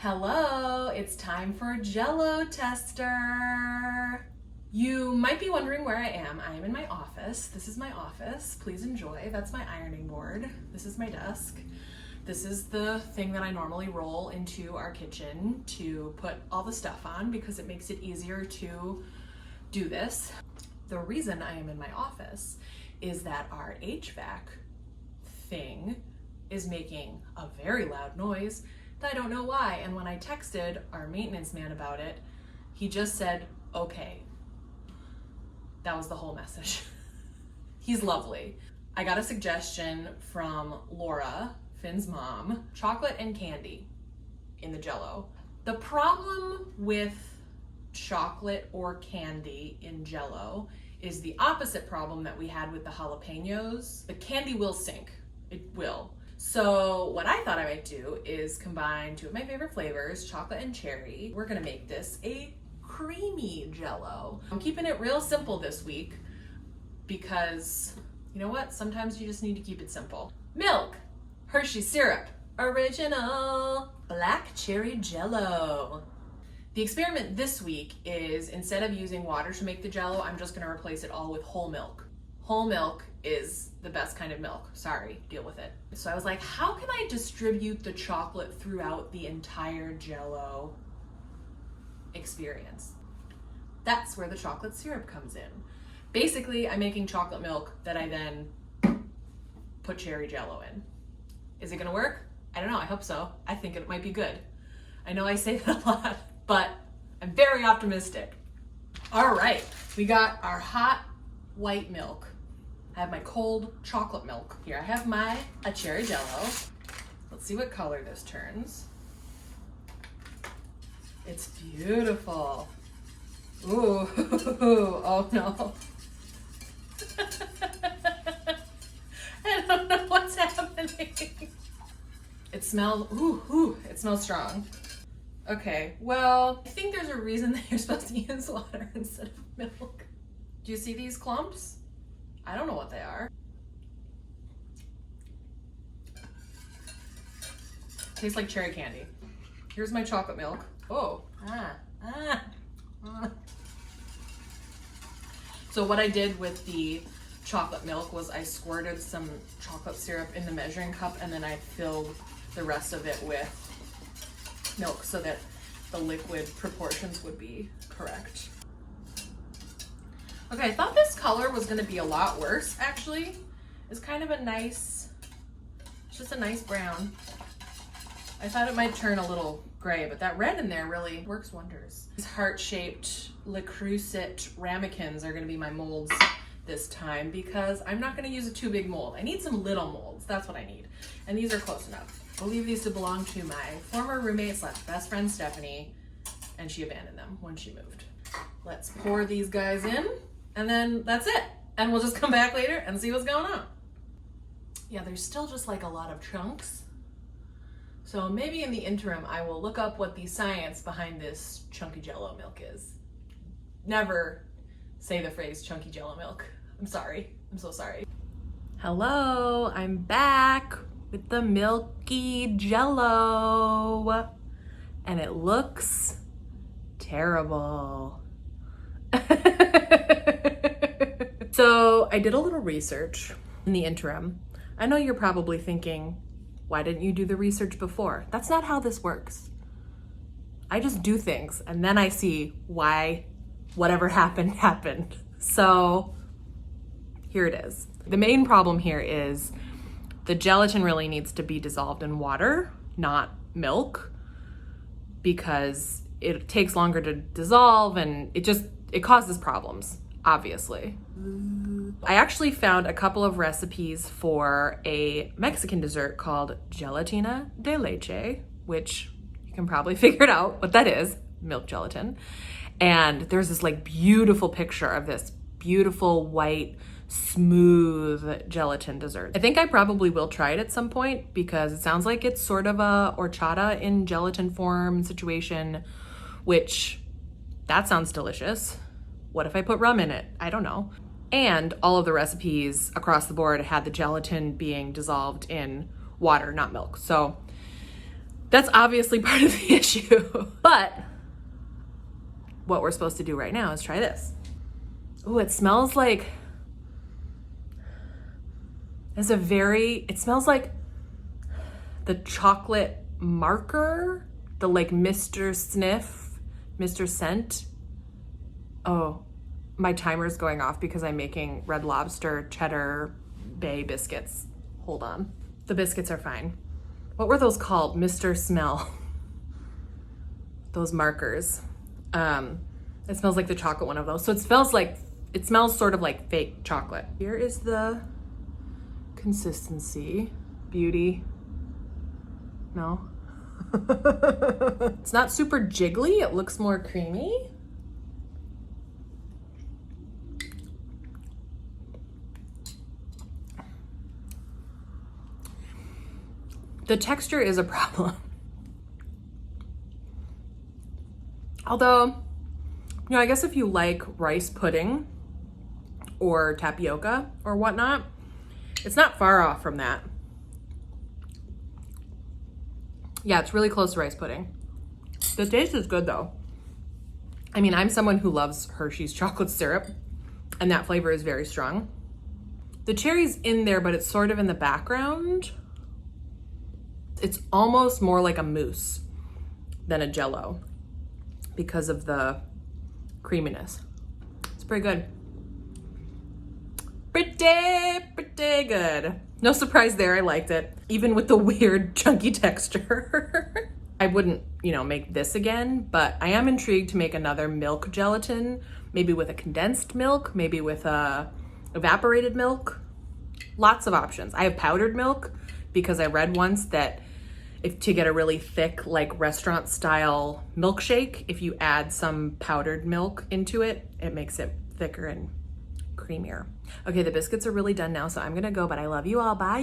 Hello, it's time for Jello Tester. You might be wondering where I am. I am in my office. This is my office. Please enjoy. That's my ironing board. This is my desk. This is the thing that I normally roll into our kitchen to put all the stuff on because it makes it easier to do this. The reason I am in my office is that our HVAC thing is making a very loud noise. I don't know why. And when I texted our maintenance man about it, he just said, okay. That was the whole message. He's lovely. I got a suggestion from Laura, Finn's mom, chocolate and candy in the Jello. The problem with chocolate or candy in Jello is the opposite problem that we had with the jalapenos. The candy will sink. It will. So what I thought I might do is combine two of my favorite flavors, chocolate and cherry. We're gonna make this a creamy Jello. I'm keeping it real simple this week because you know what? Sometimes you just need to keep it simple. Milk, Hershey syrup, original black cherry Jello. The experiment this week is instead of using water to make the Jello, I'm just gonna replace it all with whole milk. Whole milk is the best kind of milk. Sorry, deal with it. So I was like, how can I distribute the chocolate throughout the entire Jello experience? That's where the chocolate syrup comes in. Basically, I'm making chocolate milk that I then put cherry Jello in. Is it gonna work? I don't know, I hope so. I think it might be good. I know I say that a lot, but I'm very optimistic. All right, we got our hot white milk. I have my cold chocolate milk. Here I have my cherry Jello. Let's see what color this turns. It's beautiful. Ooh, oh no. I don't know what's happening. It smells, it smells strong. Okay, well, I think there's a reason that you're supposed to use water instead of milk. Do you see these clumps? I don't know what they are. Tastes like cherry candy. Here's my chocolate milk. Oh, So what I did with the chocolate milk was I squirted some chocolate syrup in the measuring cup and then I filled the rest of it with milk so that the liquid proportions would be correct. Okay, I thought this color was gonna be a lot worse, actually. It's kind of a nice, it's just a nice brown. I thought it might turn a little gray, but that red in there really works wonders. These heart-shaped Le Creuset ramekins are gonna be my molds this time because I'm not gonna use a too big mold. I need some little molds, that's what I need. And these are close enough. I'll leave these to belong to my former roommate / best friend, Stephanie, and she abandoned them when she moved. Let's pour these guys in. And then that's it. And we'll just come back later and see what's going on. Yeah, there's still just like a lot of chunks. So maybe in the interim, I will look up what the science behind this chunky Jello milk is. Never say the phrase chunky Jello milk. I'm sorry. I'm so sorry. Hello, I'm back with the milky Jello. And it looks terrible. So I did a little research in the interim. I know you're probably thinking, why didn't you do the research before? That's not how this works. I just do things and then I see why whatever happened happened. So here it is. The main problem here is the gelatin really needs to be dissolved in water, not milk, because it takes longer to dissolve and it causes problems, obviously. I actually found a couple of recipes for a Mexican dessert called gelatina de leche, which you can probably figure it out what that is, milk gelatin. And there's this like beautiful picture of this beautiful white, smooth gelatin dessert. I think I probably will try it at some point because it sounds like it's sort of a horchata in gelatin form situation, which that sounds delicious. What if I put rum in it? I don't know. And all of the recipes across the board had the gelatin being dissolved in water, not milk. So That's obviously part of the issue. But what we're supposed to do right now is try this. Oh, it smells like, it smells like the chocolate marker, the like Mr. Sniff, Mr. Scent. Oh, my timer's going off because I'm making Red Lobster cheddar bay biscuits. Hold on. The biscuits are fine. What were those called? Mr. Smell. Those markers. It smells like the chocolate one of those. So it smells sort of like fake chocolate. Here is the consistency. Beauty. No. It's not super jiggly. It looks more creamy. The texture is a problem. Although, I guess if you like rice pudding or tapioca or whatnot, it's not far off from that. Yeah, it's really close to rice pudding. The taste is good though. I mean, I'm someone who loves Hershey's chocolate syrup, and that flavor is very strong. The cherry's in there, but it's sort of in the background. It's almost more like a mousse than a Jello because of the creaminess. It's pretty good. Pretty good. No surprise there, I liked it. Even with the weird chunky texture. I wouldn't, make this again, but I am intrigued to make another milk gelatin, maybe with a condensed milk, maybe with a evaporated milk. Lots of options. I have powdered milk because I read once that if to get a really thick, like restaurant style milkshake, if you add some powdered milk into it, it makes it thicker and creamier. Okay, the biscuits are really done now, so I'm gonna go, but I love you all. Bye.